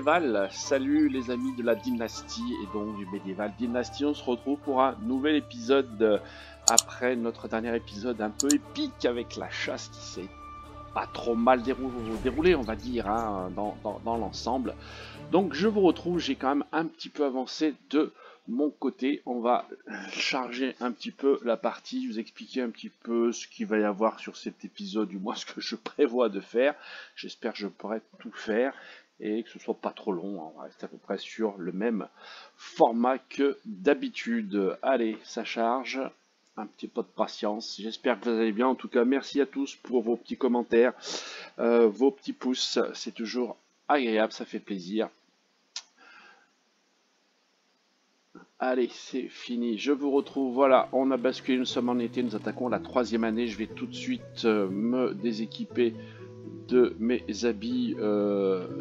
médiéval. Salut les amis de la dynastie et donc du médiéval dynastie. On se retrouve pour un nouvel épisode après notre dernier épisode un peu épique avec la chasse qui s'est pas trop mal déroulée, on va dire, hein, dans l'ensemble. Donc je vous retrouve, j'ai quand même un petit peu avancé de mon côté. On va charger un petit peu la partie, vous expliquer un petit peu ce qu'il va y avoir sur cet épisode, du moins ce que je prévois de faire. J'espère que je pourrai tout faire et que ce soit pas trop long. On va rester à peu près sur le même format que d'habitude. Allez, ça charge. Un petit peu de patience. J'espère que vous allez bien. En tout cas, merci à tous pour vos petits commentaires, vos petits pouces. C'est toujours agréable, ça fait plaisir. Allez, c'est fini. Je vous retrouve. Voilà, on a basculé, nous sommes en été. Nous attaquons la 3e année. Je vais tout de suite me déséquiper de mes habits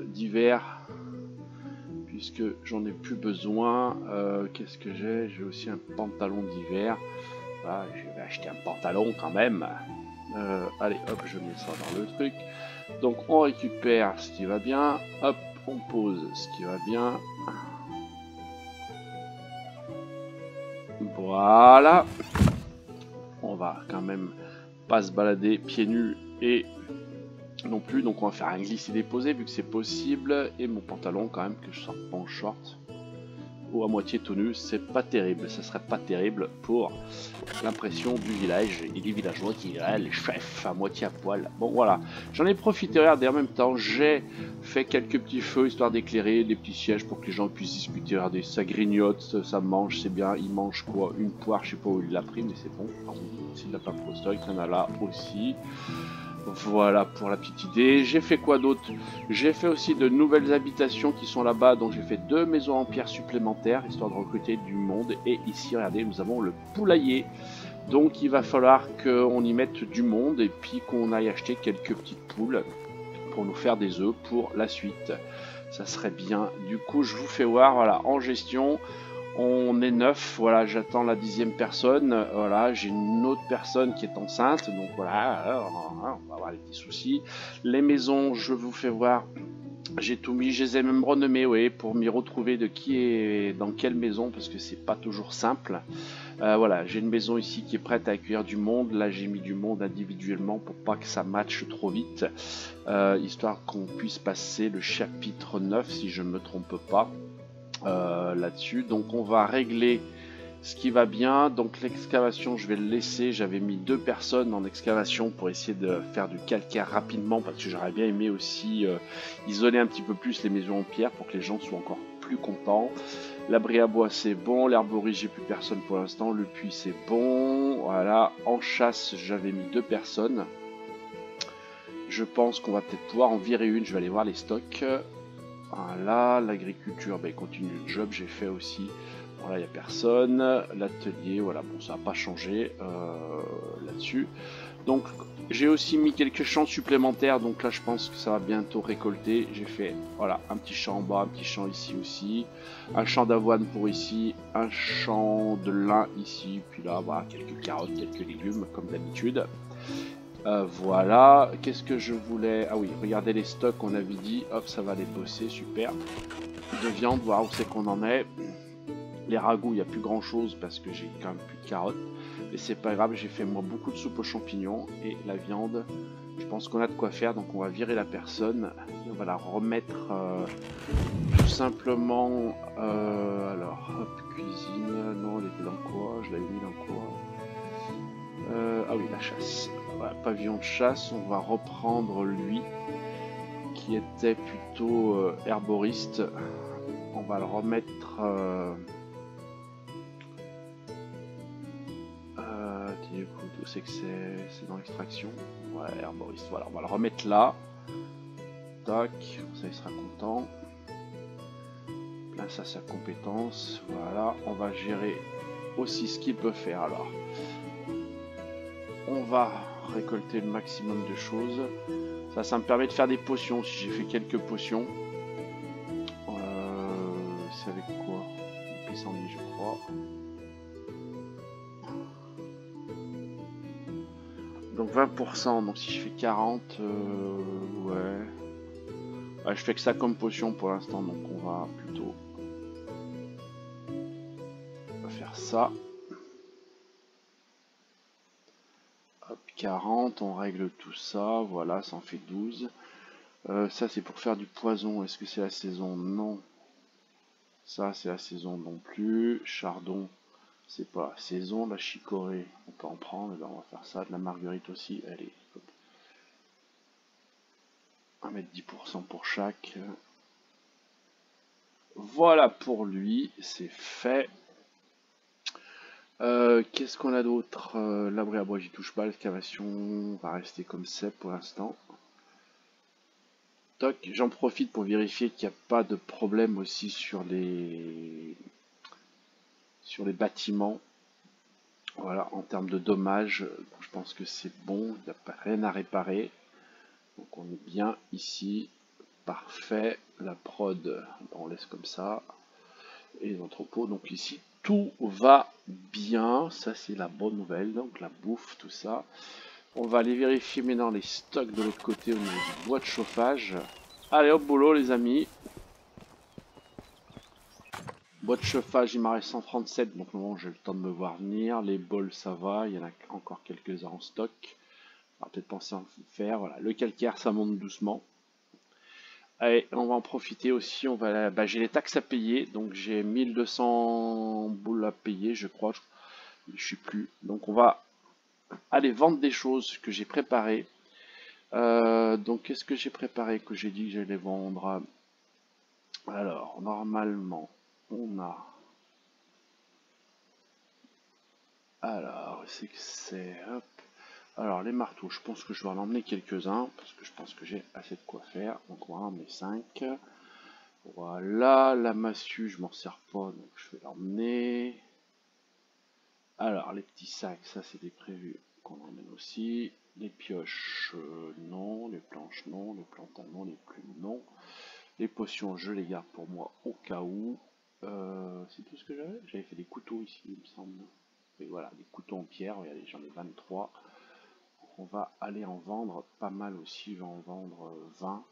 d'hiver, puisque j'en ai plus besoin. Qu'est-ce que j'ai? J'ai aussi un pantalon d'hiver. Voilà, je vais acheter un pantalon quand même. Allez, hop, je mets ça dans le truc. Donc on récupère ce qui va bien. Hop, on pose ce qui va bien. Voilà. On va quand même pas se balader pieds nus et non plus. Donc on va faire un glisser-déposer vu que c'est possible. Et mon pantalon quand même que je sors pas en short ou à moitié tout nu, c'est pas terrible, ça serait pas terrible pour l'impression du village et des villageois qui diraient les chefs à moitié à poil. Bon voilà, j'en ai profité, regardez, en même temps j'ai fait quelques petits feux histoire d'éclairer, des petits sièges pour que les gens puissent discuter. Regardez, ça grignote, ça mange, c'est bien. Il mange quoi? Une poire, je sais pas où il l'a pris, mais c'est bon. S'il l'a pas pris au stock, il y en a là aussi. Voilà pour la petite idée. J'ai fait quoi d'autre? J'ai fait aussi de nouvelles habitations qui sont là-bas. Donc j'ai fait 2 maisons en pierre supplémentaires, histoire de recruter du monde. Et ici, regardez, nous avons le poulailler. Donc il va falloir qu'on y mette du monde et puis qu'on aille acheter quelques petites poules pour nous faire des œufs pour la suite. Ça serait bien. Du coup, je vous fais voir, voilà, en gestion. On est 9, voilà, j'attends la 10e personne, voilà, j'ai une autre personne qui est enceinte, donc voilà, on va avoir des petits soucis. Les maisons, je vous fais voir, j'ai tout mis, je les ai même renommées, oui, pour m'y retrouver de qui est dans quelle maison, parce que c'est pas toujours simple. Voilà, j'ai une maison ici qui est prête à accueillir du monde, là j'ai mis du monde individuellement pour pas que ça matche trop vite, histoire qu'on puisse passer le chapitre 9 si je ne me trompe pas. Là-dessus, donc on va régler ce qui va bien. Donc l'excavation, je vais le laisser. J'avais mis 2 personnes en excavation pour essayer de faire du calcaire rapidement, parce que j'aurais bien aimé aussi isoler un petit peu plus les maisons en pierre pour que les gens soient encore plus contents. L'abri à bois c'est bon, l'herborie j'ai plus personne pour l'instant, le puits c'est bon. Voilà, en chasse j'avais mis 2 personnes. Je pense qu'on va peut-être pouvoir en virer une. Je vais aller voir les stocks. Voilà, l'agriculture, ben, continue le job, j'ai fait aussi. Voilà, il n'y a personne. L'atelier, voilà, bon, ça n'a pas changé là-dessus. Donc, j'ai aussi mis quelques champs supplémentaires. Donc là, je pense que ça va bientôt récolter. J'ai fait, voilà, un petit champ en bas, un petit champ ici aussi. Un champ d'avoine pour ici. Un champ de lin ici. Puis là, voilà, quelques carottes, quelques légumes, comme d'habitude. Voilà, qu'est-ce que je voulais? Ah oui, regardez les stocks, on avait dit, hop, ça va les bosser, super. De viande, voir où c'est qu'on en est. Les ragoûts, il n'y a plus grand chose parce que j'ai quand même plus de carottes. Mais c'est pas grave, j'ai fait moi beaucoup de soupe aux champignons. Et la viande, je pense qu'on a de quoi faire, donc on va virer la personne. Et on va la remettre tout simplement. Alors, hop, cuisine, non, elle était dans quoi? Je l'avais mis dans quoi? Ah oui, la chasse. Voilà, pavillon de chasse, on va reprendre lui qui était plutôt herboriste. On va le remettre du coup, c'est que c'est dans l'extraction. Ouais, herboriste, voilà, on va le remettre là. Tac, ça il sera content. Là, ça sa compétence. Voilà, on va gérer aussi ce qu'il peut faire alors. On va récolter le maximum de choses. Ça me permet de faire des potions. Si j'ai fait quelques potions. C'est avec quoi? Le pissenlit, je crois. Donc 20%. Donc si je fais 40, ouais. Ouais, je fais que ça comme potion pour l'instant, donc on va plutôt faire ça. Hop, 40, on règle tout ça, voilà, ça en fait 12. Ça c'est pour faire du poison, est-ce que c'est la saison? Non. Ça c'est la saison non plus. Chardon, c'est pas la saison. La chicorée, on peut en prendre, ben, on va faire ça. De la marguerite aussi, allez. Hop. On va mettre 10% pour chaque. Voilà pour lui, c'est fait. Qu'est-ce qu'on a d'autre? L'abri à bois, j'y touche pas. L'excavation va rester comme c'est pour l'instant. Toc, j'en profite pour vérifier qu'il n'y a pas de problème aussi sur les bâtiments. Voilà, en termes de dommages, je pense que c'est bon, il n'y a pas rien à réparer. Donc on est bien ici. Parfait. La prod, on laisse comme ça. Et les entrepôts, donc ici, tout va bien. Ça, c'est la bonne nouvelle. Donc la bouffe, tout ça. On va aller vérifier maintenant les stocks de l'autre côté au niveau du bois de chauffage. Allez, hop, boulot, les amis. Bois de chauffage, il m'en reste 137, donc non, j'ai le temps de me voir venir. Les bols, ça va, il y en a encore quelques-uns en stock. On va peut-être penser à en faire. Voilà, le calcaire, ça monte doucement. Allez, on va en profiter aussi. On va, bah, j'ai les taxes à payer, donc j'ai 1200 boules à payer, je crois. Je suis plus. Donc on va aller vendre des choses que j'ai préparées. Donc qu'est-ce que j'ai préparé, que j'ai dit que j'allais vendre? Alors, normalement, on a... Alors, c'est que c'est... Hop. Alors, les marteaux, je pense que je vais en emmener quelques-uns, parce que je pense que j'ai assez de quoi faire. Donc, on va en emmener 5. Voilà, la massue, je m'en sers pas, donc je vais l'emmener. Alors, les petits sacs, ça, c'était prévu qu'on emmène aussi. Les pioches, non. Les planches, non. Les plantains, non. Les plumes, non. Les potions, je les garde pour moi au cas où. C'est tout ce que j'avais. J'avais fait des couteaux ici, il me semble. Et voilà, des couteaux en pierre. Regardez, j'en ai 23. On va aller en vendre pas mal aussi. Je vais en vendre 20.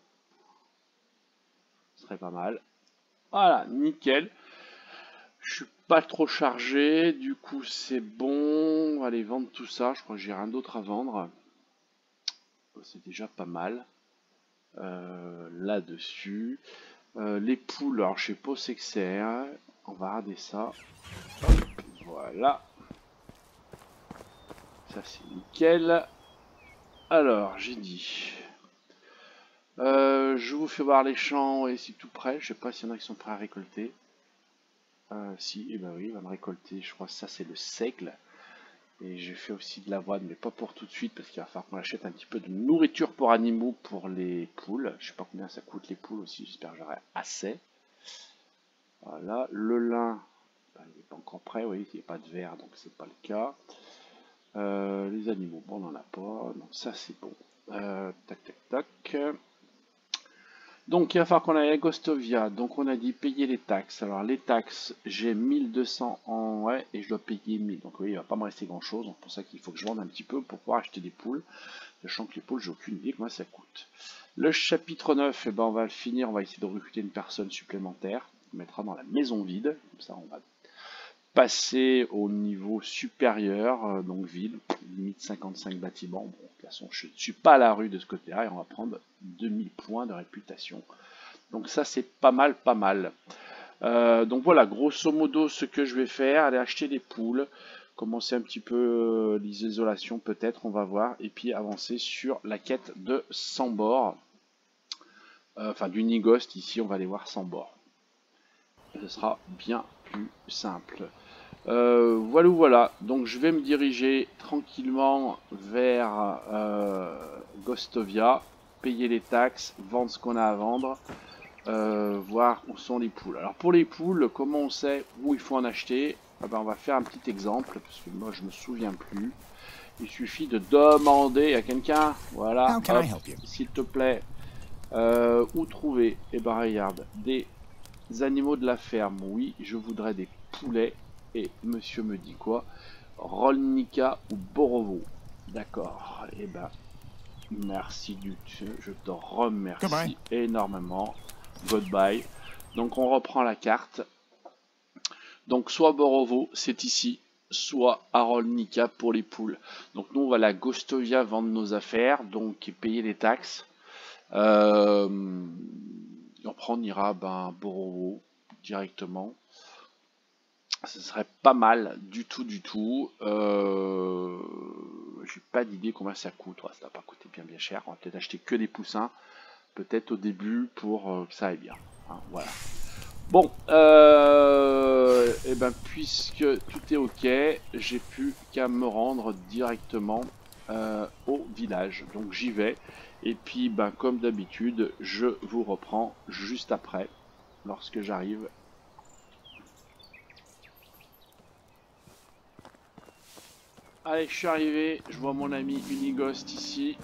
Ce serait pas mal. Voilà, nickel. Je suis pas trop chargé. Du coup, c'est bon. On va aller vendre tout ça. Je crois que j'ai rien d'autre à vendre. C'est déjà pas mal. Là-dessus. Les poules, alors je sais pas ce que c'est. Hein. On va regarder ça. Hop, voilà. Ça c'est nickel. Alors, j'ai dit. Je vous fais voir les champs et c'est tout prêt. Je sais pas s'il y en a qui sont prêts à récolter. Si, et ben oui, il va me récolter. Je crois que ça c'est le seigle. Et j'ai fait aussi de l'avoine, mais pas pour tout de suite parce qu'il va falloir qu'on achète un petit peu de nourriture pour animaux pour les poules. Je sais pas combien ça coûte les poules aussi. J'espère que j'aurai assez. Voilà, le lin, ben, il n'est pas encore prêt. Oui, il n'y a pas de verre, donc c'est pas le cas. Les animaux, bon, on n'en a pas. Donc ça c'est bon. Tac, tac, tac. Donc il va falloir qu'on aille à Gostovia. Donc on a dit payer les taxes. Alors les taxes, j'ai 1200 en ouais et je dois payer 1000. Donc oui, il va pas me rester grand chose. Donc pour ça qu'il faut que je vende un petit peu pour pouvoir acheter des poules. Sachant que les poules, j'ai aucune idée comment ça coûte. Le chapitre 9, eh ben, on va le finir. On va essayer de recruter une personne supplémentaire. On mettra dans la maison vide. Comme ça on va passer au niveau supérieur, donc ville, limite 55 bâtiments. Bon, de toute façon, je ne suis pas à la rue de ce côté-là et on va prendre 2000 points de réputation. Donc ça, c'est pas mal, pas mal. Donc voilà, grosso modo, ce que je vais faire, aller acheter des poules, commencer un petit peu les isolations peut-être, on va voir, et puis avancer sur la quête de Sambor. Enfin, du Nigost, ici, on va aller voir Sambor. Ce sera bien plus simple. Voilà, donc je vais me diriger tranquillement vers Gostovia, payer les taxes, vendre ce qu'on a à vendre, voir où sont les poules. Alors pour les poules, comment on sait où il faut en acheter? Ah ben, on va faire un petit exemple, parce que moi je me souviens plus. Il suffit de demander à quelqu'un, voilà, s'il te plaît, où trouver? Et ben regarde, des animaux de la ferme, oui, je voudrais des poulets. Et monsieur me dit quoi? Rolnica ou Borovo. D'accord. Et ben, Merci je te remercie énormément. Goodbye. Donc on reprend la carte. Donc soit Borovo, c'est ici, soit Arolnica pour les poules. Donc nous on va à la Gostovia vendre nos affaires, donc payer les taxes. Après on ira Borovo directement. Ce serait pas mal du tout. J'ai pas d'idée combien ça coûte. Ça va pas coûter bien cher. On va peut-être acheter que des poussins. Peut-être au début pour que ça aille bien. Hein, voilà. Bon, et ben puisque tout est ok, j'ai plus qu'à me rendre directement au village. Donc j'y vais. Et puis comme d'habitude, je vous reprends juste après, lorsque j'arrive. Allez, je suis arrivé, je vois mon ami Unigost ici.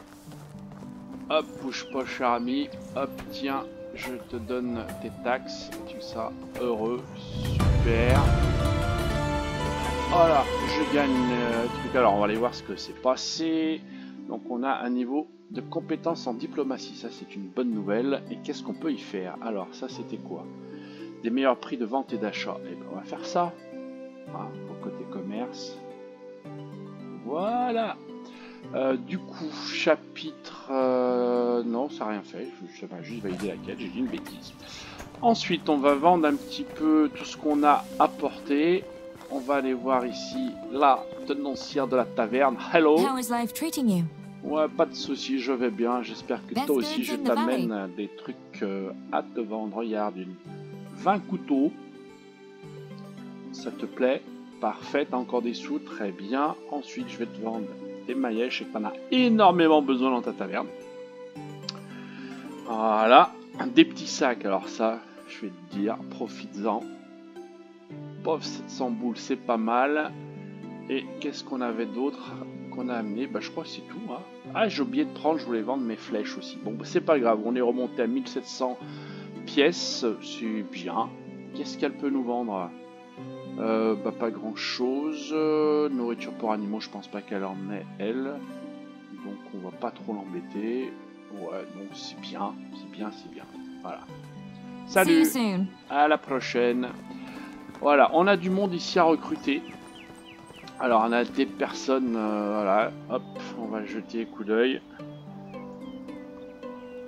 Hop, bouge pas cher ami. Hop, tiens, je te donne tes taxes. Tu seras heureux. Super. Voilà, je gagne le truc. Alors, on va aller voir ce que c'est passé. Donc, on a un niveau de compétence en diplomatie. Ça, c'est une bonne nouvelle. Et qu'est-ce qu'on peut y faire? Alors, ça, c'était quoi? Des meilleurs prix de vente et d'achat. Et ben, on va faire ça. Hein, au côté commerce. Voilà. Du coup, chapitre... non, ça n'a rien fait. Je vais juste valider la quête. J'ai dit une bêtise. Ensuite, on va vendre un petit peu tout ce qu'on a apporté. On va aller voir ici la tenancière de la taverne. Hello. Ouais, pas de souci, je vais bien. J'espère que toi aussi, je t'amène des trucs à te vendre. Regarde, 20 couteaux. Ça te plaît? Parfait, t'as encore des sous, très bien. Ensuite, je vais te vendre des maillets, je sais que t'en as énormément besoin dans ta taverne. Voilà, des petits sacs, alors ça, je vais te dire, profites-en. Pauvre 700 boules, c'est pas mal. Et qu'est-ce qu'on avait d'autre qu'on a amené? Je crois que c'est tout. Hein. Ah, j'ai oublié de prendre, je voulais vendre mes flèches aussi. Bon, c'est pas grave, on est remonté à 1700 pièces, c'est bien. Qu'est-ce qu'elle peut nous vendre? Pas grand chose. Nourriture pour animaux, je pense pas qu'elle en ait elle. Donc on va pas trop l'embêter. Ouais, donc c'est bien. Voilà. Salut, à la prochaine. Voilà, on a du monde ici à recruter. Alors on a des personnes, voilà, hop, on va jeter un coup d'œil.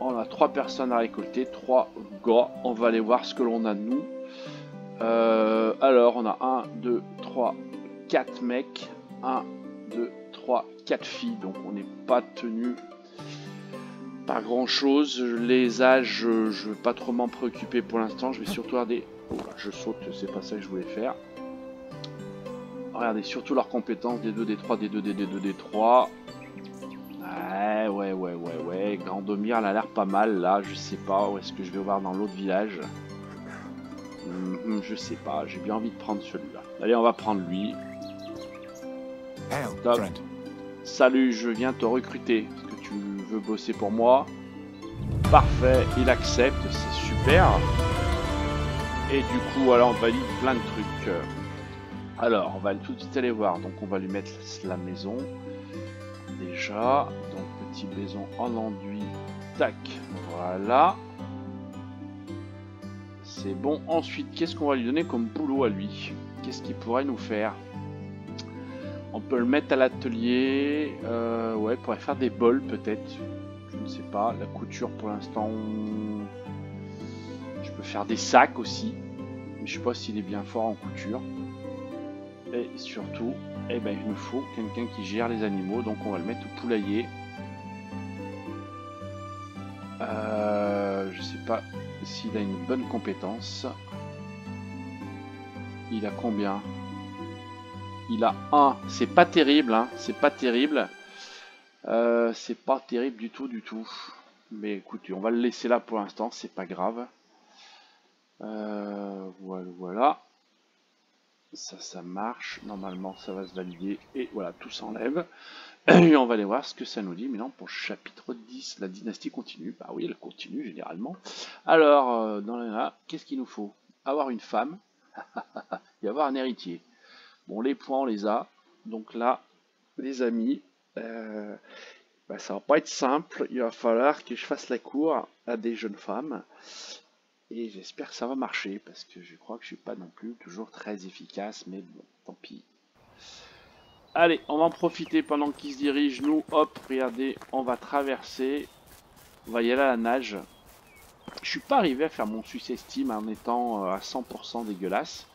On a 3 personnes à récolter, 3 gars. On va aller voir ce que l'on a de nous. Alors on a 1, 2, 3, 4 mecs, 1, 2, 3, 4 filles, donc on n'est pas tenu par grand chose. Les âges, je ne vais pas trop m'en préoccuper pour l'instant, je vais surtout regarder, je saute, c'est pas ça que je voulais faire. Regardez surtout leurs compétences, D2, D3, D2, D2, D3. Ouais, Grandomir, elle a l'air pas mal là, je sais pas où est-ce que je vais voir dans l'autre village. Je sais pas, j'ai bien envie de prendre celui-là. Allez, on va prendre lui. Top. Salut, je viens te recruter. Est-ce que tu veux bosser pour moi? Parfait, il accepte, c'est super. Et du coup, voilà, on valide plein de trucs. Alors, on va tout de suite aller voir. Donc, on va lui mettre la maison. Déjà, donc petit maison en enduit. Tac, voilà. C'est bon. Ensuite, qu'est-ce qu'on va lui donner comme boulot à lui? Qu'est-ce qu'il pourrait nous faire? On peut le mettre à l'atelier. Ouais, il pourrait faire des bols peut-être. Je ne sais pas. La couture pour l'instant. Je peux faire des sacs aussi. Mais je ne sais pas s'il est bien fort en couture. Et surtout, il nous faut quelqu'un qui gère les animaux. Donc on va le mettre au poulailler. Je sais pas s'il a une bonne compétence. Il a combien? Il a 1. C'est pas terrible, hein. C'est pas terrible. C'est pas terrible du tout. Mais écoutez, on va le laisser là pour l'instant, c'est pas grave. Voilà. Ça marche. Normalement, ça va se valider. Et voilà, tout s'enlève. Et on va aller voir ce que ça nous dit. Mais non, pour chapitre 10, la dynastie continue. Bah oui, elle continue généralement. Alors, dans là, qu'est-ce qu'il nous faut? Avoir une femme et avoir un héritier. Bon, les points, on les a. Donc là, les amis, Bah, ça va pas être simple, il va falloir que je fasse la cour à des jeunes femmes. Et j'espère que ça va marcher, parce que je crois que je suis pas non plus toujours très efficace, mais bon, tant pis. Allez, on va en profiter pendant qu'ils se dirigent. Nous, hop, regardez, on va traverser. On va y aller à la nage. Je suis pas arrivé à faire mon succès-estime en étant à 100% dégueulasse.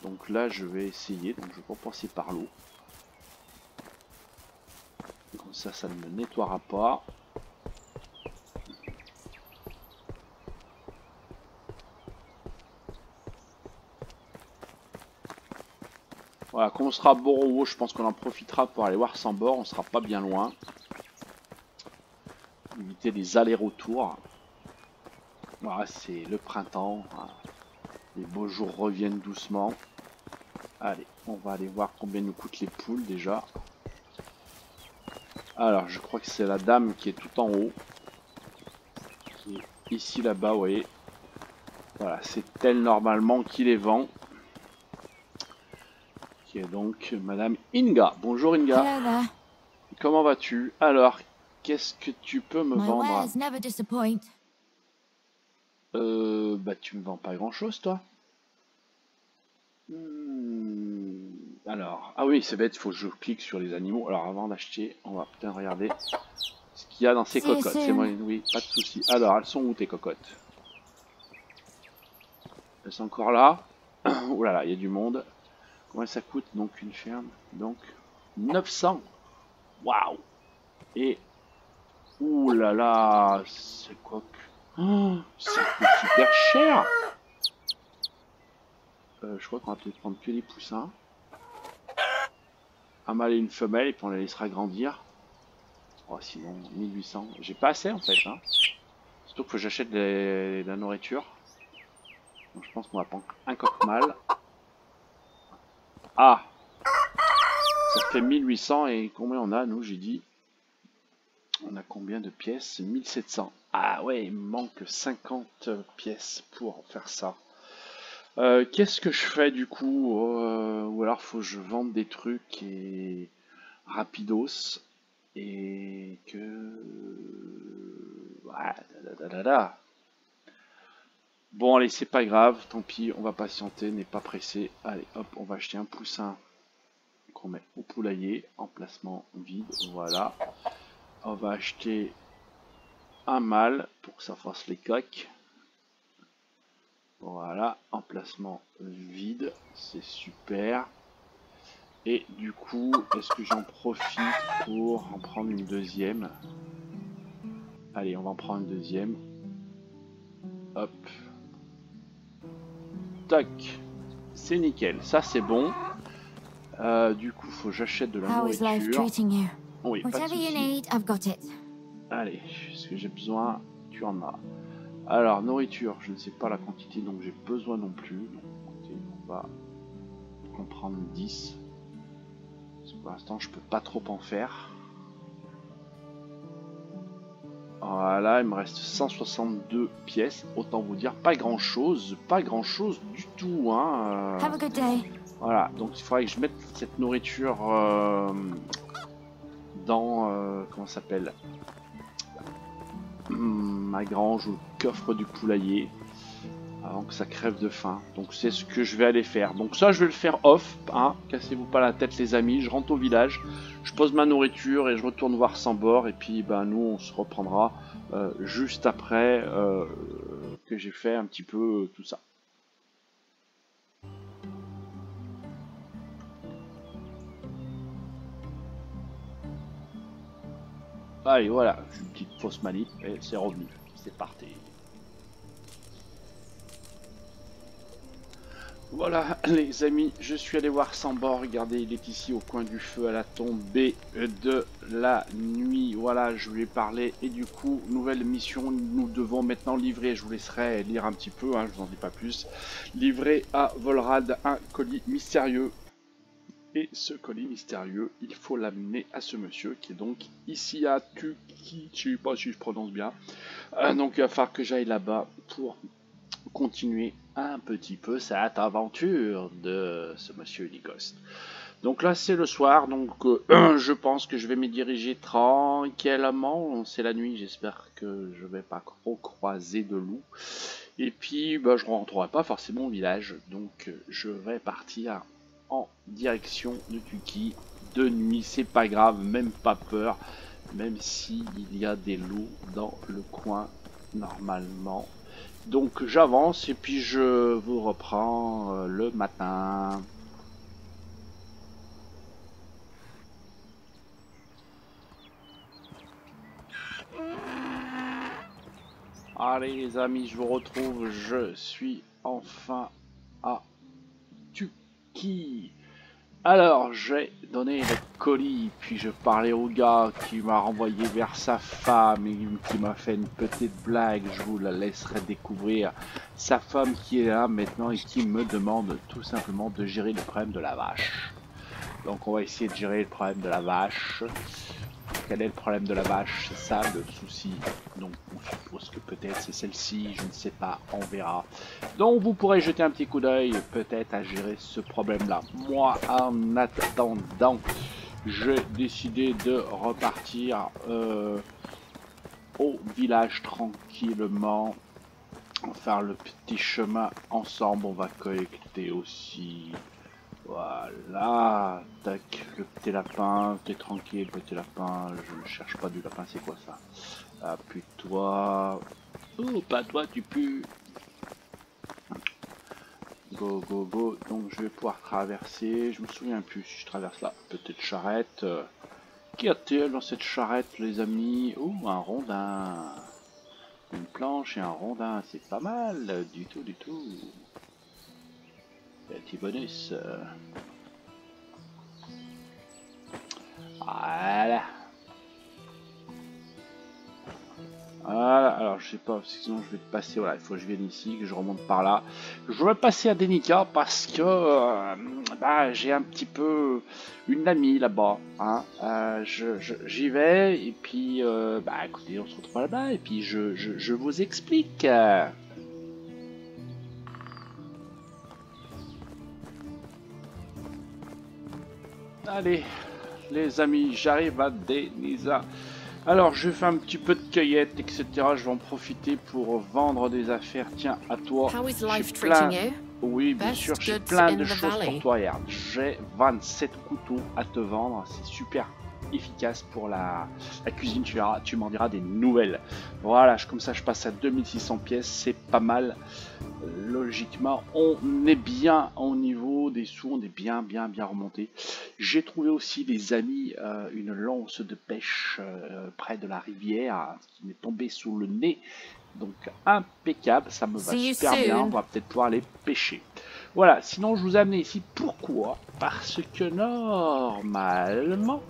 Donc là, je vais essayer. Donc je vais passer par l'eau. Comme ça ne me nettoiera pas. Voilà, quand on sera bord au haut, je pense qu'on en profitera pour aller voir sans bord. On sera pas bien loin. Éviter les allers-retours. Voilà, c'est le printemps. Les beaux jours reviennent doucement. Allez, on va aller voir combien nous coûtent les poules déjà. Alors, je crois que c'est la dame qui est tout en haut. Qui est ici, là-bas, vous voyez. Voilà, c'est elle normalement qui les vend. Qui est donc Madame Inga. Bonjour Inga. Comment vas-tu? Alors, qu'est-ce que tu peux me vendre? Bah tu me vends pas grand-chose, toi. Alors, ah oui, c'est bête, il faut que je clique sur les animaux. Alors, avant d'acheter, on va peut-être regarder ce qu'il y a dans ces cocottes. C'est moi, oui, pas de souci. Alors, elles sont où tes cocottes? Elles sont encore là. Oh là là, il y a du monde. Combien ça coûte donc une ferme? Donc 900. Waouh. Et ouh là là, c'est quoi que... Oh, ça coûte super cher. Je crois qu'on va peut-être prendre que les poussins. Un mâle et une femelle et puis on les laissera grandir. Oh, sinon 1800. J'ai pas assez en fait. Hein. Surtout que j'achète de la nourriture. Donc je pense qu'on va prendre un coq mâle. Ah, ça fait 1800 et combien on a nous? J'ai dit. On a combien de pièces? 1700. Ah ouais, il me manque 50 pièces pour faire ça. Qu'est-ce que je fais du coup? Ou alors faut que je vende des trucs et rapidos et que... Ah, bon allez, c'est pas grave, tant pis, on va patienter, n'est pas pressé. Allez hop, on va acheter un poussin qu'on met au poulailler, emplacement vide, voilà. On va acheter un mâle pour que ça fasse les coques. Voilà, emplacement vide, c'est super. Et du coup, est-ce que j'en profite pour en prendre une deuxième? Allez, on va en prendre une deuxième. Hop. Tac. C'est nickel, ça c'est bon. Du coup, faut que j'achète de la nourriture. Oui, pas de souci. Allez, ce que j'ai besoin, tu en as. Alors, nourriture, je ne sais pas la quantité dont j'ai besoin non plus. Donc, écoutez, on va en prendre 10. Parce que pour l'instant, je peux pas trop en faire. Voilà, il me reste 162 pièces. Autant vous dire, pas grand chose du tout. Hein. Voilà, donc il faudrait que je mette cette nourriture dans, comment ça s'appelle, ma grange ou le coffre du poulailler avant que ça crève de faim. Donc c'est ce que je vais aller faire. Donc ça je vais le faire off, hein. Cassez-vous pas la tête les amis, je rentre au village, je pose ma nourriture et je retourne voir sans bord et puis ben nous on se reprendra juste après que j'ai fait un petit peu tout ça. Allez voilà, une petite fausse manip et c'est revenu, c'est parti. Voilà les amis, je suis allé voir sans bord, regardez il est ici au coin du feu à la tombée de la nuit, voilà je lui ai parlé et du coup nouvelle mission, nous devons maintenant livrer, je vous laisserai lire un petit peu, hein, je vous en dis pas plus, livrer à Volrad un colis mystérieux et ce colis mystérieux il faut l'amener à ce monsieur qui est donc ici à Tuki, je sais pas si je prononce bien, donc il va falloir que j'aille là-bas pour continuer un petit peu cette aventure de ce monsieur Unikost. Donc là c'est le soir, donc je pense que je vais me diriger tranquillement. C'est la nuit, j'espère que je vais pas trop croiser de loups. Et puis bah, je ne rentrerai pas forcément au village, donc je vais partir en direction de Tuki. De nuit, c'est pas grave, même pas peur, même s'il y a des loups dans le coin normalement. Donc j'avance et puis je vous reprends le matin. Allez les amis, je vous retrouve, je suis enfin à Tuki. Alors, j'ai donné le colis, puis je parlais au gars qui m'a renvoyé vers sa femme et qui m'a fait une petite blague. Je vous la laisserai découvrir. Sa femme qui est là maintenant et qui me demande tout simplement de gérer le problème de la vache. Donc, on va essayer de gérer le problème de la vache. Quel est le problème de la vache? C'est ça le souci. Donc on suppose que peut-être c'est celle-ci, je ne sais pas, on verra. Donc vous pourrez jeter un petit coup d'œil peut-être à gérer ce problème-là. Moi en attendant, j'ai décidé de repartir au village tranquillement. On va faire le petit chemin ensemble, on va collecter aussi. Voilà, tac, le petit lapin, t'es tranquille, petit lapin, je ne cherche pas du lapin, c'est quoi ça? Appuie-toi, oh, pas toi, tu pues. Go, go, go, donc je vais pouvoir traverser, je me souviens plus si je traverse la petite charrette. Qu'y a-t-il dans cette charrette, les amis? Oh, un rondin, une planche et un rondin, c'est pas mal, du tout, du tout. Petit bonus. Voilà. Voilà, alors je sais pas, sinon je vais passer, voilà, il faut que je vienne ici, que je remonte par là. Je vais passer à Denica parce que bah, j'ai un petit peu une amie là-bas. Hein. J'y vais et puis, bah écoutez, on se retrouve là-bas et puis je vous explique. Allez, les amis, j'arrive à Denica. Alors, je fais un petit peu de cueillette, etc. Je vais en profiter pour vendre des affaires. Tiens, à toi. J'ai plein... Oui, bien sûr, j'ai plein de choses pour toi. Regarde, j'ai 27 couteaux à te vendre. C'est super efficace pour la cuisine. Tu m'en diras des nouvelles. Voilà, comme ça, je passe à 2600 pièces. C'est pas mal. Logiquement, on est bien au niveau des sous. On est bien remonté. J'ai trouvé aussi, les amis, une lance de pêche près de la rivière qui m'est tombée sous le nez. Donc impeccable, ça me va super bien, on va peut-être pouvoir aller pêcher. Voilà, sinon je vous ai amené ici, pourquoi? Parce que normalement,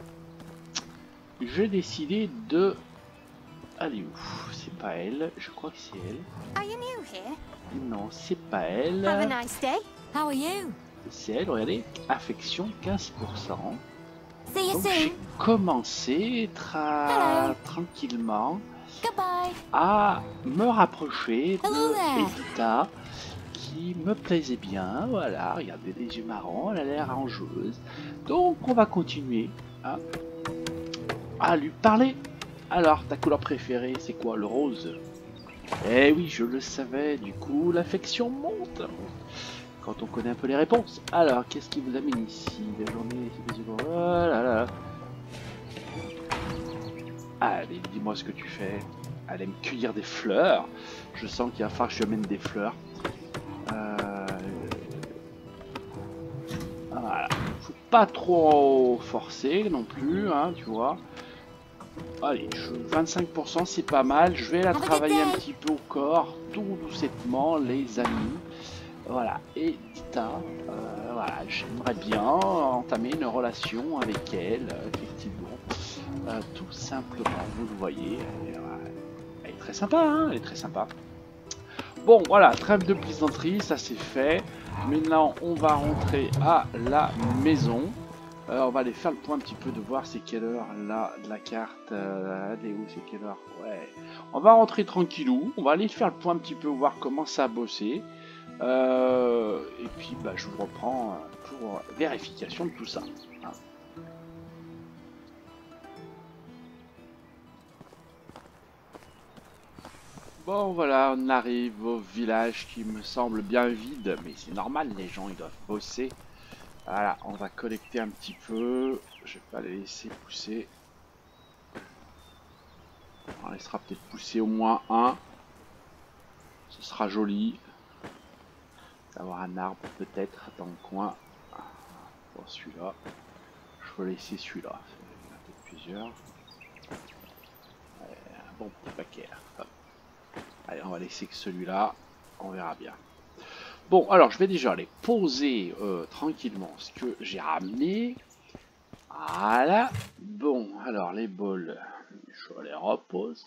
j'ai décidé de... Allez où? C'est pas elle, je crois que c'est elle. Non, c'est pas elle. C'est elle, regardez, affection 15%. Donc j'ai commencé tranquillement à me rapprocher de Edita qui me plaisait bien. Voilà, regardez les yeux marrons, elle a l'air arrangeuse. Donc on va continuer à lui parler. Alors, ta couleur préférée, c'est quoi? Le rose? Eh oui, je le savais, du coup l'affection monte quand on connaît un peu les réponses. Alors, qu'est-ce qui vous amène ici? La journée, oh là là. Allez, dis-moi ce que tu fais. Elle aime cueillir des fleurs. Je sens qu'il va falloir que je lui amène des fleurs. Voilà. Faut pas trop forcer non plus, hein, tu vois. Allez, 25%, c'est pas mal. Je vais la travailler un petit peu au corps, tout doucettement, les amis. Voilà, et Dita, voilà, j'aimerais bien entamer une relation avec elle, effectivement. Tout simplement, vous le voyez, elle est très sympa, hein, elle est très sympa. Bon, voilà, trêve de plaisanterie, ça c'est fait. Maintenant, on va rentrer à la maison. On va aller faire le point un petit peu de voir c'est quelle heure là de la carte. Elle est où, c'est quelle heure? Ouais. On va rentrer tranquillou. On va aller faire le point un petit peu, voir comment ça a bossé. Et puis bah, je vous reprends pour vérification de tout ça. Hein. Bon voilà, on arrive au village qui me semble bien vide, mais c'est normal, les gens ils doivent bosser. Voilà, on va collecter un petit peu, je vais pas les laisser pousser. On laissera peut-être pousser au moins un, ce sera joli. D'avoir un arbre peut-être dans le coin. Bon, celui-là, je vais laisser celui-là, il y en a peut-être plusieurs. Un bon petit paquet là. Hop. Allez, on va laisser que celui-là, on verra bien. Bon, alors je vais déjà aller poser tranquillement ce que j'ai ramené. Voilà. Bon, alors les bols, je les repose.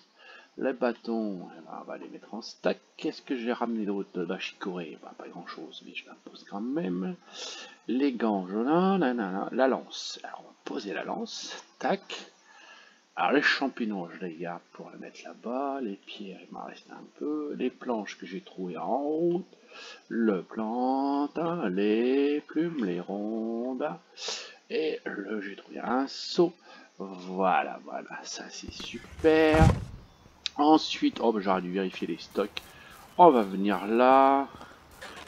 Les bâtons, on va les mettre en stack. Qu'est-ce que j'ai ramené d'autre de la chicorée? Bah, pas grand chose, mais je la pose quand même. Les gants, la lance. Alors on va poser la lance. Tac. Alors les champignons, je les garde pour les mettre là-bas. Les pierres, il m'en reste un peu. Les planches que j'ai trouvées en route. Le plantain, les plumes, les rondes. Et j'ai trouvé un seau. Voilà, voilà, ça c'est super. Ensuite, oh, bah, j'aurais dû vérifier les stocks. On va venir là.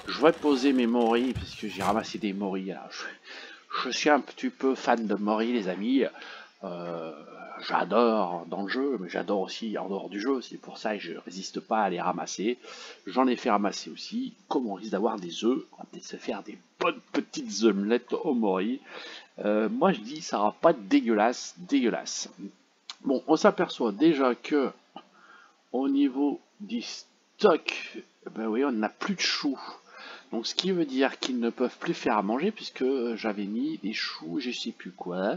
Je vais poser mes moris, parce que j'ai ramassé des moris. Alors, je suis un petit peu fan de moris, les amis. J'adore dans le jeu, mais j'adore aussi en dehors du jeu. C'est pour ça que je résiste pas à les ramasser. J'en ai fait ramasser aussi. Comme on risque d'avoir des œufs, on va peut-être se faire des bonnes petites omelettes au moris. Moi, je dis, ça va pas être dégueulasse, dégueulasse. Bon, on s'aperçoit déjà que au niveau du stock, ben oui, on n'a plus de choux. Donc ce qui veut dire qu'ils ne peuvent plus faire à manger puisque j'avais mis des choux, je sais plus quoi,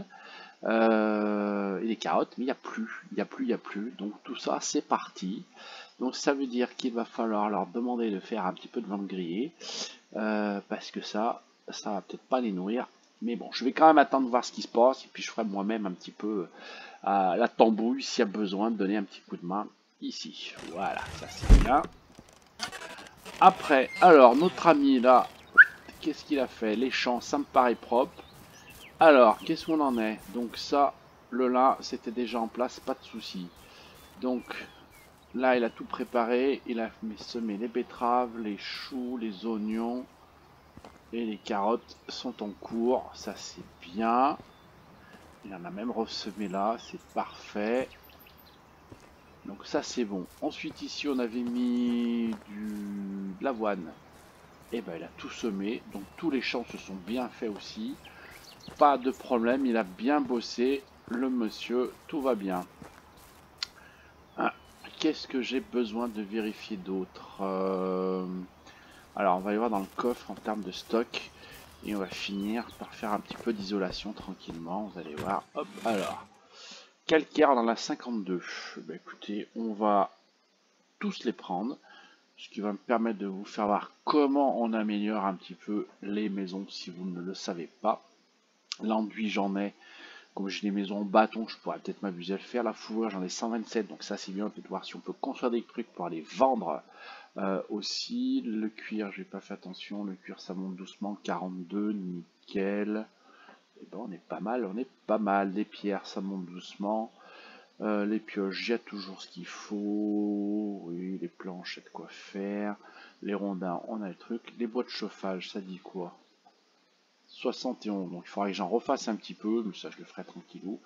et des carottes, mais il n'y a plus, il n'y a plus, il n'y a plus. Donc tout ça c'est parti. Donc ça veut dire qu'il va falloir leur demander de faire un petit peu de viande grillée parce que ça va peut-être pas les nourrir. Mais bon, je vais quand même attendre de voir ce qui se passe et puis je ferai moi-même un petit peu la tambouille s'il y a besoin de donner un petit coup de main ici. Voilà, ça c'est bien. Après, alors, notre ami là, qu'est-ce qu'il a fait? Les champs, ça me paraît propre. Alors, qu'est-ce qu'on en est? Donc ça, le lin, c'était déjà en place, pas de souci. Donc, là, il a tout préparé. Il a semé les betteraves, les choux, les oignons et les carottes sont en cours. Ça, c'est bien. Il en a même ressemé là, c'est parfait. Donc ça c'est bon. Ensuite ici on avait mis de l'avoine. Et ben il a tout semé. Donc tous les champs se sont bien faits aussi. Pas de problème, il a bien bossé. Le monsieur, tout va bien. Ah, qu'est-ce que j'ai besoin de vérifier d'autre Alors on va aller voir dans le coffre en termes de stock. Et on va finir par faire un petit peu d'isolation tranquillement. Vous allez voir. Hop, alors. Calcaire dans la 52. Ben écoutez, on va tous les prendre, ce qui va me permettre de vous faire voir comment on améliore un petit peu les maisons si vous ne le savez pas. L'enduit j'en ai, comme j'ai des maisons en bâton, je pourrais peut-être m'abuser à le faire. La fourrure j'en ai 127, donc ça c'est bien, on peut voir si on peut construire des trucs pour aller vendre aussi. Le cuir, j'ai pas fait attention, le cuir ça monte doucement, 42, nickel. Et ben on est pas mal, on est pas mal. Les pierres ça monte doucement. Les pioches, il y a toujours ce qu'il faut. Oui, les planches, il y a de quoi faire. Les rondins, on a le truc. Les boîtes de chauffage, ça dit quoi? 71. Donc il faudrait que j'en refasse un petit peu, mais ça je le ferai tranquillou.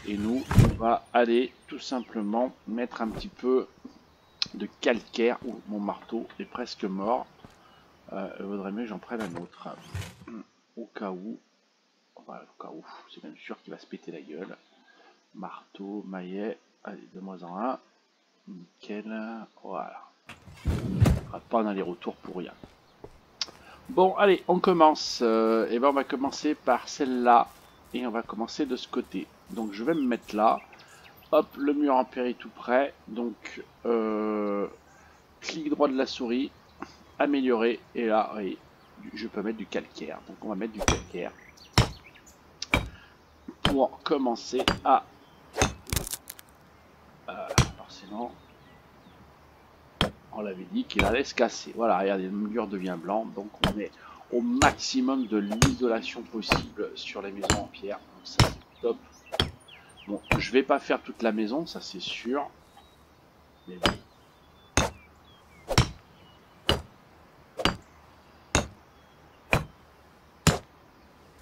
Et nous, on va aller tout simplement mettre un petit peu de calcaire. Ouh, mon marteau est presque mort. Il vaudrait mieux que j'en prenne un autre. Au cas où. Enfin, au cas où, c'est même sûr qu'il va se péter la gueule. Marteau, maillet, allez, de moins en un. Nickel, voilà. On va pas en aller-retour pour rien. Bon, allez, on commence. Et ben on va commencer par celle-là. Et on va commencer de ce côté. Donc je vais me mettre là. Hop, le mur empiré tout près. Donc, clic droit de la souris. Améliorer. Et là, oui, je peux mettre du calcaire. Donc on va mettre du calcaire. Pour commencer à... forcément... On l'avait dit qu'il allait se casser. Voilà, regardez, le mur devient blanc. Donc on est au maximum de l'isolation possible sur les maisons en pierre. Donc ça c'est top. Bon, je vais pas faire toute la maison, ça c'est sûr. Mais bon.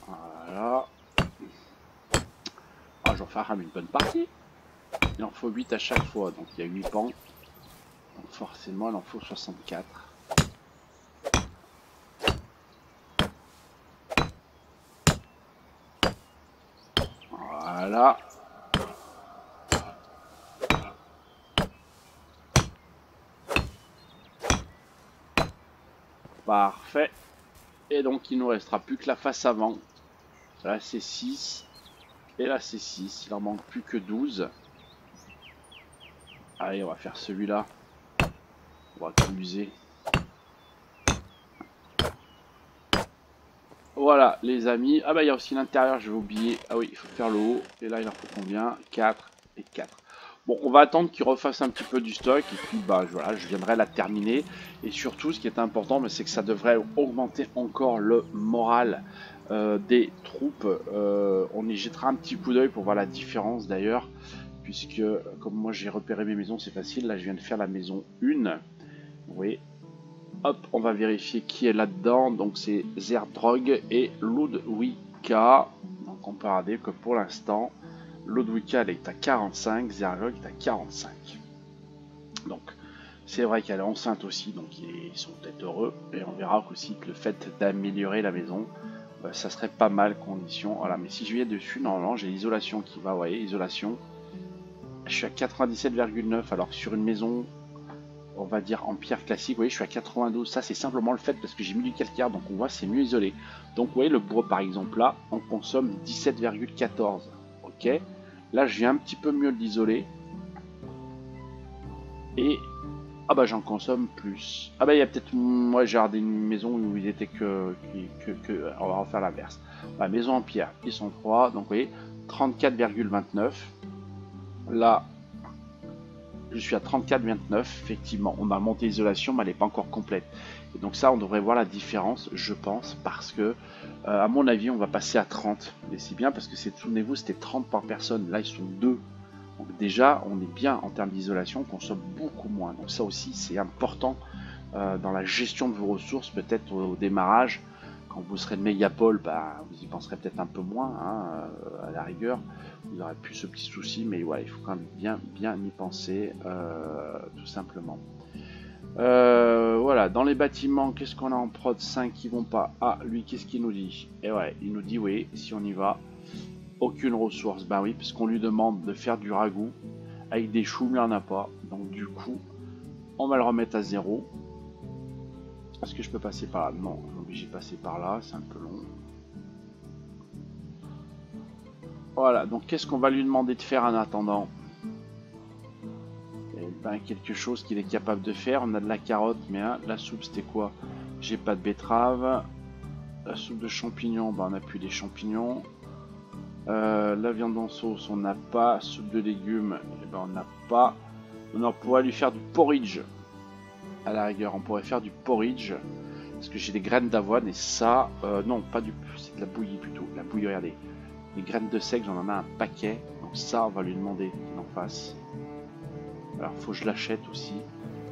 Voilà. Ah, j'en ferai une bonne partie. Il en faut 8 à chaque fois, donc il y a 8 pans. Donc forcément, il en faut 64. Voilà. Parfait. Et donc, il nous restera plus que la face avant. Là, c'est 6. Et là, c'est 6. Il en manque plus que 12. Allez, on va faire celui-là. On va t'amuser. Voilà, les amis. Ah bah, il y a aussi l'intérieur, je vais oublier. Ah oui, il faut faire le haut. Et là, il en faut combien? 4 et 4. Bon, on va attendre qu'il refasse un petit peu du stock. Et puis, bah, voilà, je viendrai la terminer. Et surtout, ce qui est important, c'est que ça devrait augmenter encore le moral des troupes. On y jettera un petit coup d'œil pour voir la différence, d'ailleurs. Puisque, comme moi, j'ai repéré mes maisons, c'est facile. Là, je viens de faire la maison 1. Oui. Hop, on va vérifier qui est là-dedans. Donc c'est Zerdrog et Ludwika. Donc on peut regarder que pour l'instant, Ludwika elle est à 45, Zerdrog est à 45. Donc c'est vrai qu'elle est enceinte aussi, donc ils sont peut-être heureux. Et on verra aussi que le fait d'améliorer la maison, ça serait pas mal condition. Voilà, mais si je viens dessus, normalement j'ai l'isolation qui va, vous voyez, isolation. Je suis à 97,9 alors que sur une maison, on va dire en pierre classique, vous voyez, je suis à 92. Ça, c'est simplement le fait parce que j'ai mis du calcaire, donc on voit c'est mieux isolé. Donc, vous voyez, le bois, par exemple, là, on consomme 17,14. Ok. Là, je viens un petit peu mieux l'isoler. Et, ah bah, j'en consomme plus. Ah bah, il y a peut-être, moi, j'ai regardé une maison où il était on va refaire l'inverse. La maison en pierre, ils sont 3. Donc, vous voyez, 34,29. Là, je suis à 34,29, effectivement, on a monté l'isolation, mais elle n'est pas encore complète. Et donc ça, on devrait voir la différence, je pense, parce que, à mon avis, on va passer à 30. Et c'est bien parce que, souvenez-vous, c'était 30 par personne, là, ils sont 2. Donc déjà, on est bien en termes d'isolation, on consomme beaucoup moins. Donc ça aussi, c'est important dans la gestion de vos ressources, peut-être au démarrage. Quand vous serez de mégapole, bah, vous y penserez peut-être un peu moins, hein, à la rigueur. Vous n'aurez plus ce petit souci, mais ouais, il faut quand même bien y penser, tout simplement. Voilà, dans les bâtiments, qu'est-ce qu'on a en prod 5 qui vont pas? Ah, lui, qu'est-ce qu'il nous dit? Et ouais, il nous dit oui, si on y va, aucune ressource. Ben oui, puisqu'on lui demande de faire du ragoût avec des choux, mais il n'y en a pas. Donc du coup, on va le remettre à 0. Est-ce que je peux passer par là? Non, je suis obligé de passer par là, c'est un peu long. Voilà, donc qu'est-ce qu'on va lui demander de faire en attendant? Eh ben, quelque chose qu'il est capable de faire. On a de la carotte, mais hein, la soupe c'était quoi? J'ai pas de betterave. La soupe de champignons, ben, on n'a plus des champignons. La viande en sauce, on n'a pas. Soupe de légumes, eh ben, on n'a pas. On pourrait lui faire du porridge. À la rigueur, on pourrait faire du porridge. Parce que j'ai des graines d'avoine et ça... non, pas du... c'est de la bouillie plutôt. La bouillie, regardez. Les graines de seigle, j'en ai un paquet. Donc ça, on va lui demander qu'il en fasse. Alors, faut que je l'achète aussi.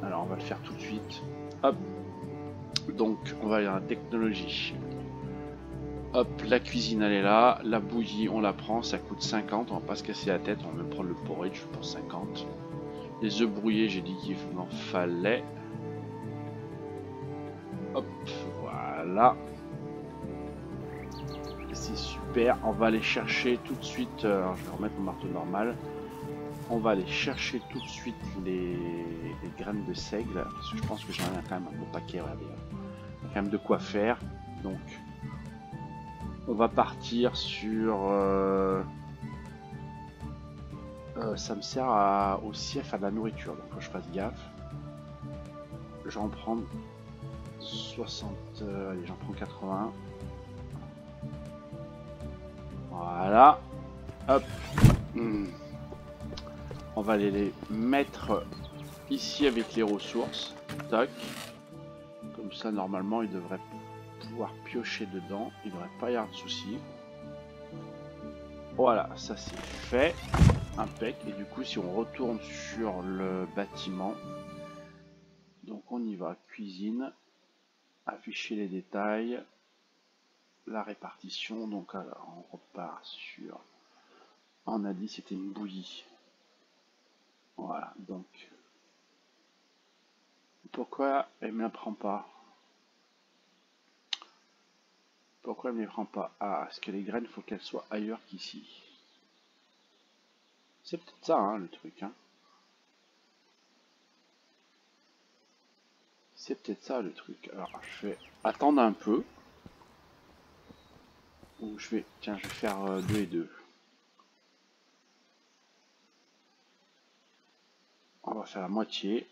Alors, on va le faire tout de suite. Hop. Donc, on va aller dans la technologie. Hop, la cuisine, elle est là. La bouillie, on la prend. Ça coûte 50. On va pas se casser la tête. On va même prendre le porridge pour 50. Les œufs brouillés, j'ai dit qu'il m'en fallait. Hop, voilà. C'est super. On va aller chercher tout de suite. Alors, je vais remettre mon marteau normal. On va aller chercher tout de suite les graines de seigle. Parce que je pense que j'en ai quand même un beau paquet. Regardez. Il y a quand même de quoi faire. Donc, on va partir sur... ça me sert aussi à faire de la nourriture. Donc, faut que je fasse gaffe. Je vais en prendre 60. Allez, j'en prends 80. Voilà. Hop. On va aller les mettre ici avec les ressources. Tac. Comme ça, normalement, il devrait pouvoir piocher dedans. Il ne devrait pas y avoir de soucis. Voilà, ça c'est fait. Impec. Et du coup, si on retourne sur le bâtiment, donc on y va. Cuisine. Afficher les détails. La répartition. Donc alors, on repart sur... On a dit c'était une bouillie. Voilà, donc... Pourquoi elle me la prend pas? Pourquoi elle ne les prend pas? Ah, parce que les graines, il faut qu'elles soient ailleurs qu'ici. C'est peut-être ça, hein, le truc. Hein. C'est peut-être ça, le truc. Alors, je vais attendre un peu. Ou je vais... Tiens, je vais faire 2 et 2. On va faire la moitié.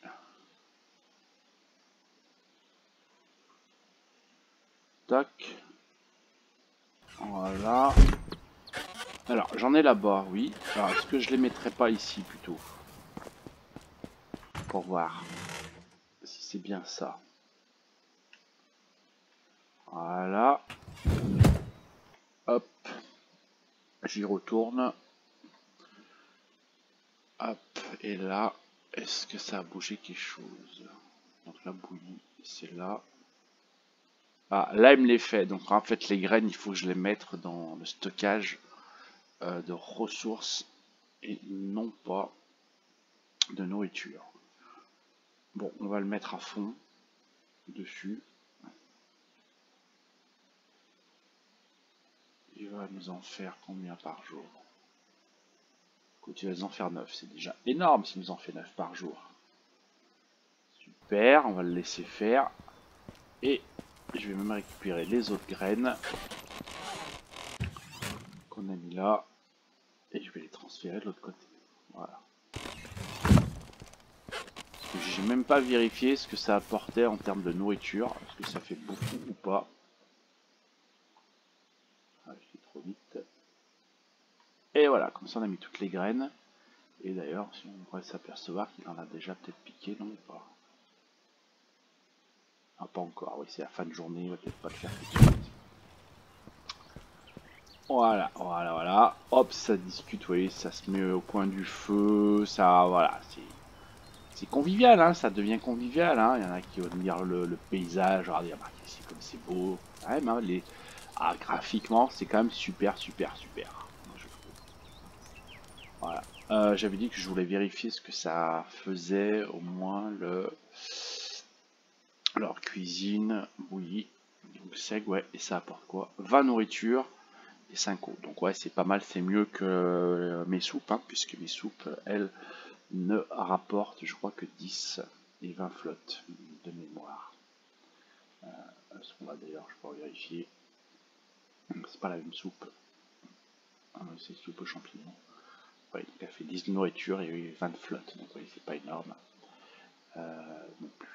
Tac. Voilà. Alors, j'en ai là-bas, oui. Alors, est-ce que je les mettrais pas ici, plutôt? Pour voir si c'est bien ça. Voilà. Hop. J'y retourne. Hop. Et là, est-ce que ça a bougé quelque chose? Donc la bouillie, c'est là. Ah, là, il me les fait. Donc en fait, les graines, il faut que je les mette dans le stockage de ressources et non pas de nourriture. Bon, on va le mettre à fond dessus. Il va nous en faire combien par jour? Écoute, il va nous en faire 9. C'est déjà énorme s'il nous en fait 9 par jour. Super, on va le laisser faire. Et je vais même récupérer les autres graines qu'on a mis là. Et je vais les transférer de l'autre côté. Voilà. J'ai même pas vérifié ce que ça apportait en termes de nourriture. Est-ce que ça fait beaucoup ou pas? Ah, je vais trop vite. Et voilà, comme ça on a mis toutes les graines. Et d'ailleurs, si on pourrait s'apercevoir qu'il en a déjà peut-être piqué, non ou pas? Ah, pas encore, oui, c'est la fin de journée, on va peut-être pas le faire tout de suite. Voilà, voilà, voilà. Hop, ça discute, oui, ça se met au coin du feu, ça, voilà, c'est convivial, hein, ça devient convivial, hein. Il y en a qui vont dire le paysage, regardez, c'est comme c'est beau. Ouais, mais graphiquement, c'est quand même super, super, super. Je trouve. Voilà. J'avais dit que je voulais vérifier ce que ça faisait, au moins leur cuisine, bouillie, donc sec, ouais, et ça apporte quoi? 20 nourritures et 5 eau. Donc ouais, c'est pas mal, c'est mieux que mes soupes, hein, puisque mes soupes, elles, ne rapportent, je crois, que 10 et 20 flottes de mémoire. Ce qu'on va d'ailleurs, je peux vérifier. C'est pas la même soupe. C'est soupe aux champignons. Ouais, donc elle fait 10 de nourriture et 20 flottes, donc oui, c'est pas énorme. Non plus.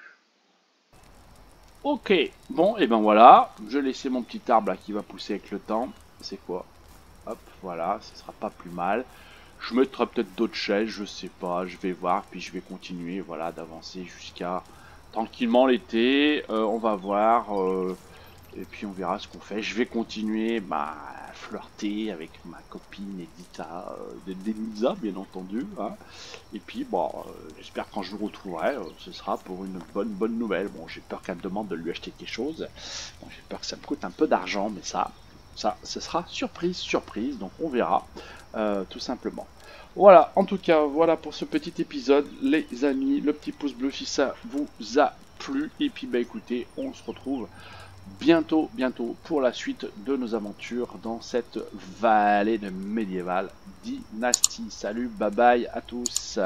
Ok, bon, et ben voilà, je laissais mon petit arbre là qui va pousser avec le temps. C'est quoi? Hop, voilà, ce sera pas plus mal. Je mettrai peut-être d'autres chaises, je sais pas, je vais voir, puis je vais continuer, voilà, d'avancer jusqu'à tranquillement l'été. On va voir, et puis on verra ce qu'on fait. Je vais continuer à flirter avec ma copine Edita, d'Enisa, bien entendu. Hein. Et puis, bon, j'espère que quand je vous retrouverai, ce sera pour une bonne nouvelle. Bon, j'ai peur qu'elle me demande de lui acheter quelque chose. Bon, j'ai peur que ça me coûte un peu d'argent, mais ça, ce sera surprise, donc on verra, tout simplement. Voilà, en tout cas, voilà pour ce petit épisode, les amis, le petit pouce bleu si ça vous a plu, et puis bah écoutez, on se retrouve bientôt pour la suite de nos aventures dans cette vallée de médiévale dynastie. Salut, bye bye à tous.